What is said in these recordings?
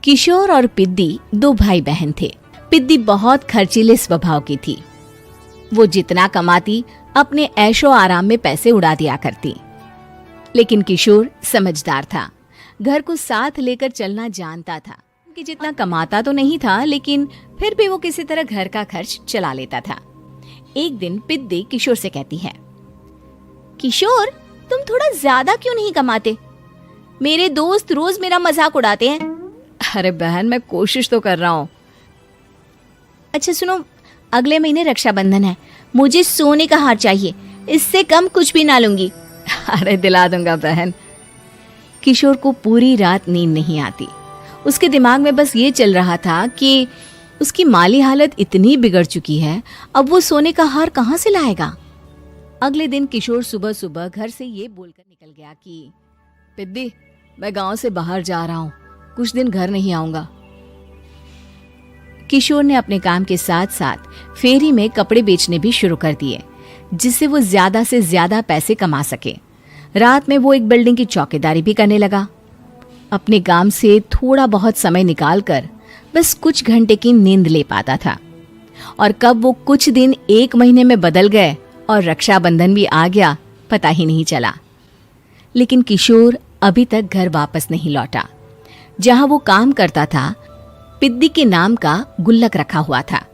किशोर और पिद्दी दो भाई बहन थे। पिद्दी बहुत खर्चीले स्वभाव की थी। वो जितना कमाती अपने ऐशो आराम में पैसे उड़ा दिया करती। लेकिन किशोर समझदार था, घर को साथ लेकर चलना जानता था कि जितना कमाता तो नहीं था, लेकिन फिर भी वो किसी तरह घर का खर्च चला लेता था। एक दिन पिद्दी किशोर से कहती है, किशोर तुम थोड़ा ज्यादा क्यों नहीं कमाते? मेरे दोस्त रोज मेरा मजाक उड़ाते हैं। अरे बहन, मैं कोशिश तो कर रहा हूँ। अच्छा सुनो, अगले महीने रक्षाबंधन है, मुझे सोने का हार चाहिए, इससे कम कुछ भी ना लूंगी। अरे दिला दूंगा बहन। किशोर को पूरी रात नींद नहीं आती। उसके दिमाग में बस ये चल रहा था कि उसकी माली हालत इतनी बिगड़ चुकी है, अब वो सोने का हार कहाँ से लाएगा। अगले दिन किशोर सुबह सुबह घर से ये बोलकर निकल गया कि पिद्दी, मैं गांव से बाहर जा रहा हूँ, कुछ दिन घर नहीं आऊंगा। किशोर ने अपने काम के साथ साथ फेरी में कपड़े बेचने भी शुरू कर दिए, जिससे वो ज्यादा से ज्यादा पैसे कमा सके। रात में वो एक बिल्डिंग की चौकीदारी भी करने लगा। अपने काम से थोड़ा बहुत समय निकालकर बस कुछ घंटे की नींद ले पाता था। और कब वो कुछ दिन एक महीने में बदल गए और रक्षाबंधन भी आ गया, पता ही नहीं चला। लेकिन किशोर अभी तक घर वापस नहीं लौटा। जहां वो काम करता था, पिद्दी के नाम का गुल्लक रखा हुआ था।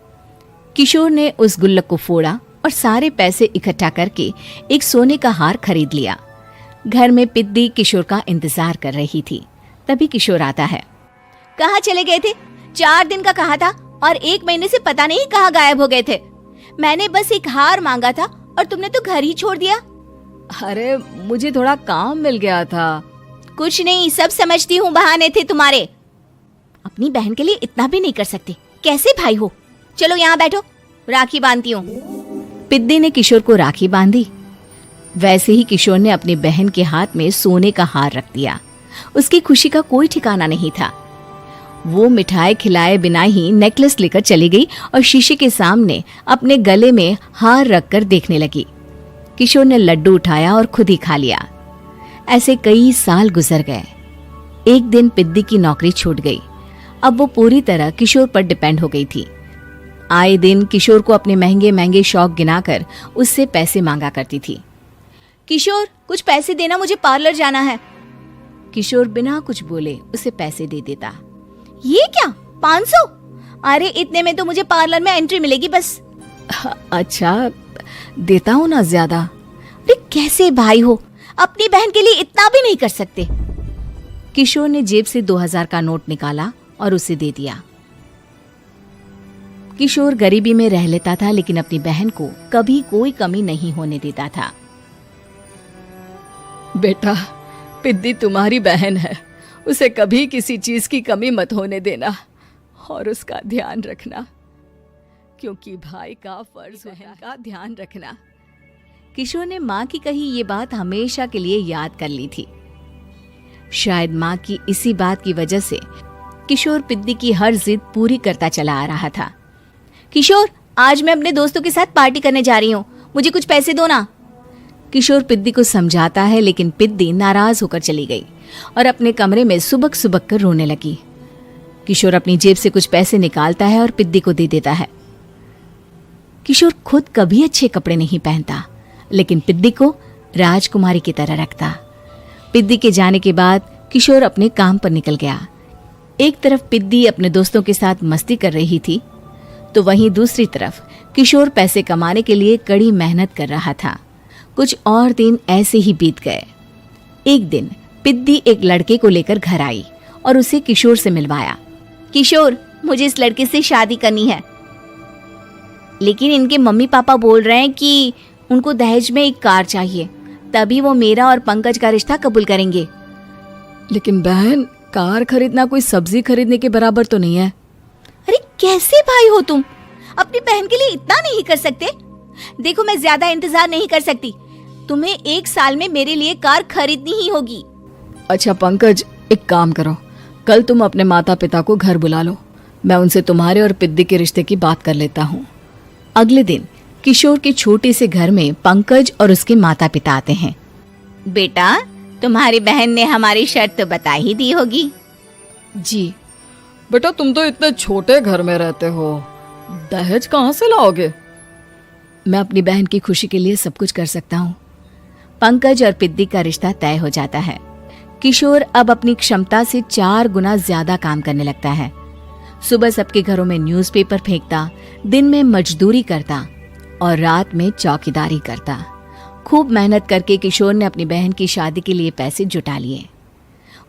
किशोर ने उस गुल्लक को फोड़ा और सारे पैसे इकट्ठा करके एक सोने का हार खरीद लिया। घर में पिद्दी किशोर का इंतजार कर रही थी। तभी किशोर आता है। कहाँ चले गए थे? 4 दिन का कहा था और 1 महीने से पता नहीं कहाँ गायब हो गए थे। मैंने बस एक हार मांगा था और तुमने तो घर ही छोड़ दिया। अरे मुझे थोड़ा काम मिल गया था। कुछ नहीं, सब समझती हूँ, बहाने थे तुम्हारे। अपनी बहन के लिए इतना भी नहीं कर सकते, कैसे भाई हो? चलो यहाँ बैठो, राखी बांधती हूँ। पिद्दी ने किशोर को राखी बांधी। वैसे ही किशोर ने अपनी बहन के हाथ में सोने का हार रख दिया। उसकी खुशी का कोई ठिकाना नहीं था। वो मिठाई खिलाए बिना ही नेकलेस लेकर चली गई और शीशे के सामने अपने गले में हार रखकर देखने लगी। किशोर ने लड्डू उठाया और खुद ही खा लिया। ऐसे कई साल गुजर गए। एक दिन पिद्दी की नौकरी छूट गई। अब वो पूरी तरह किशोर पर डिपेंड हो गई थी। आए दिन किशोर को अपने महंगे महंगे शौक गिनाकर उससे पैसे मांगा करती थी। किशोर कुछ पैसे देना, मुझे पार्लर जाना है। किशोर बिना कुछ बोले उसे पैसे दे देता। ये क्या, 500? अरे इतने में तो मुझे पार्लर में एंट्री मिलेगी बस। अच्छा देता हूँ ना ज्यादा। अरे कैसे भाई हो, अपनी बहन के लिए इतना भी नहीं कर सकते। किशोर ने जेब से 2000 का नोट निकाला और उसे दे दिया। किशोर गरीबी में रह लेता था, लेकिन अपनी बहन को कभी कोई कमी नहीं होने देता था। बेटा, पिद्दी तुम्हारी बहन है, उसे कभी किसी चीज की कमी मत होने देना और उसका ध्यान रखना, क्योंकि भाई का फर्ज बहन का ध्यान रखना। किशोर ने माँ की कही ये बात हमेशा के लिए याद कर ली थी। शायद माँ की इसी बात की वजह से किशोर पिद्दी की हर जिद पूरी करता चला आ रहा था। किशोर, आज मैं अपने दोस्तों के साथ पार्टी करने जा रही हूँ, मुझे कुछ पैसे दो ना। किशोर पिद्दी को समझाता है, लेकिन पिद्दी नाराज होकर चली गई और अपने कमरे में सुबक सुबक कर रोने लगी। किशोर अपनी जेब से कुछ पैसे निकालता है और पिद्दी को दे देता है। किशोर खुद कभी अच्छे कपड़े नहीं पहनता, लेकिन पिद्दी को राजकुमारी की तरह रखता। पिद्दी के जाने के बाद किशोर अपने काम पर निकल गया। एक तरफ पिद्दी अपने दोस्तों के साथ मस्ती कर रही थी, तो वहीं दूसरी तरफ किशोर पैसे कमाने के लिए कड़ी मेहनत कर रहा था। कुछ और दिन ऐसे ही बीत गए। एक दिन पिद्दी एक लड़के को लेकर घर आई और उसे किशोर से मिलवाया। किशोर, मुझे इस लड़के से शादी करनी है, लेकिन इनके मम्मी पापा बोल रहे हैं कि उनको दहेज में एक कार चाहिए, तभी वो मेरा और पंकज का रिश्ता कबूल करेंगे। लेकिन बहन, कार खरीदना कोई सब्जी खरीदने के बराबर तो नहीं है। अरे कैसे भाई हो तुम, अपनी बहन के लिए इतना नहीं कर सकते? देखो, मैं ज्यादा इंतजार नहीं कर सकती, तुम्हें 1 साल में मेरे लिए कार खरीदनी ही होगी। अच्छा पंकज, एक काम करो, कल तुम अपने माता पिता को घर बुला लो, मैं उनसे तुम्हारे और पिद्दी के रिश्ते की बात कर लेता हूँ। अगले दिन किशोर के छोटे से घर में पंकज और उसके माता पिता आते हैं। बेटा, तुम्हारी बहन ने हमारी शर्त तो बता ही दी होगी। जी, बेटा तुम तो इतने छोटे घर में रहते हो, दहेज कहाँ से लाओगे? मैं अपनी बहन की खुशी के लिए सब कुछ कर सकता हूँ। पंकज और पिद्दी का रिश्ता तय हो जाता है। किशोर अब अपनी क्षमता से 4 गुना ज्यादा काम करने लगता है। सुबह सबके घरों में न्यूज़पेपर फेंकता, दिन में मजदूरी करता और रात में चौकीदारी करता। खूब मेहनत करके किशोर ने अपनी बहन की शादी के लिए पैसे जुटा लिए।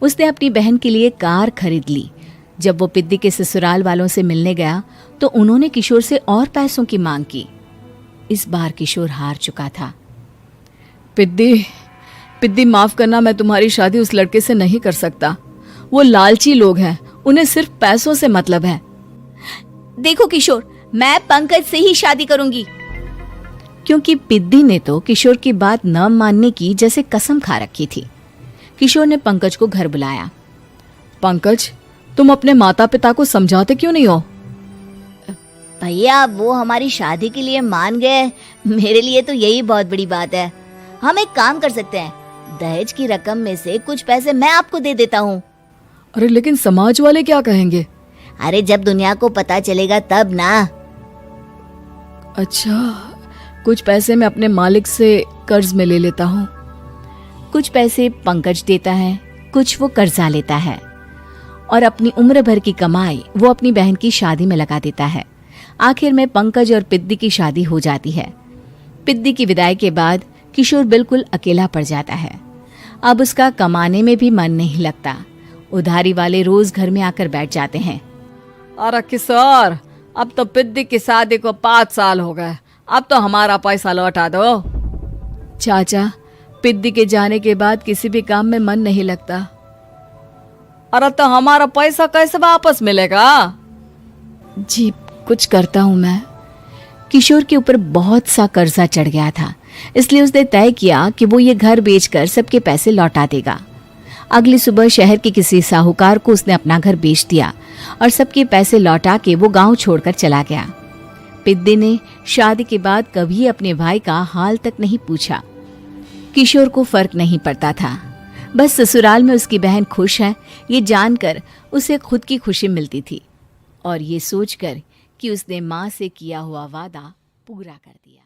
उसने अपनी बहन के लिए कार खरीद ली। जब वो पिद्दी के ससुराल वालों से मिलने गया तो उन्होंने किशोर से और पैसों की मांग की। इस बार किशोर हार चुका था। पिद्दी माफ करना, मैं तुम्हारी शादी उस लड़के से नहीं कर सकता। वो लालची लोग हैं, उन्हें सिर्फ पैसों से मतलब है। देखो किशोर, मैं पंकज से ही शादी करूंगी। क्योंकि पिद्दी ने तो किशोर की बात न मानने की जैसे कसम खा रखी थी। किशोर ने पंकज को घर बुलाया। पंकज, तुम अपने माता पिता को समझाते क्यों नहीं हो? भैया वो हमारी शादी के लिए मान गए, मेरे लिए तो यही बहुत बड़ी बात है। हम एक काम कर सकते हैं, दहेज की रकम में से कुछ पैसे मैं आपको दे देता हूँ। अरे लेकिन समाज वाले क्या कहेंगे? अरे जब दुनिया को पता चलेगा तब ना। अच्छा, कुछ पैसे मैं अपने मालिक से कर्ज में ले लेता हूँ। कुछ पैसे पंकज देता है, कुछ वो कर्जा लेता है और अपनी उम्र भर की कमाई वो अपनी बहन की शादी में लगा देता है। आखिर में पंकज और पिद्दी की शादी हो जाती है। पिद्दी की विदाई के बाद किशोर बिल्कुल अकेला पड़ जाता है। अब उसका कमाने में भी मन नहीं लगता। उधारी वाले रोज घर में आकर बैठ जाते हैं। अरे किशोर, अब तो पिद्दी की शादी को 5 साल हो गए, अब तो हमारा पैसा लौटा दो। चाचा, पिद्दी के जाने के बाद किसी भी काम में मन नहीं लगता। अरे तो हमारा पैसा कैसे वापस मिलेगा? जी, कुछ करता हूँ मैं। किशोर के ऊपर बहुत सा कर्जा चढ़ गया था, इसलिए उसने तय किया कि वो ये घर बेचकर सबके पैसे लौटा देगा। अगली सुबह शहर के किसी साहूकार को उसने अपना घर बेच दिया और सबके पैसे लौटा के वो गांव छोड़कर चला गया। पिद्दी ने शादी के बाद कभी अपने भाई का हाल तक नहीं पूछा। किशोर को फर्क नहीं पड़ता था। बस ससुराल में उसकी बहन खुश है, ये जानकर उसे खुद की खुशी मिलती थी और ये सोचकर कि उसने माँ से किया हुआ वादा पूरा कर दिया।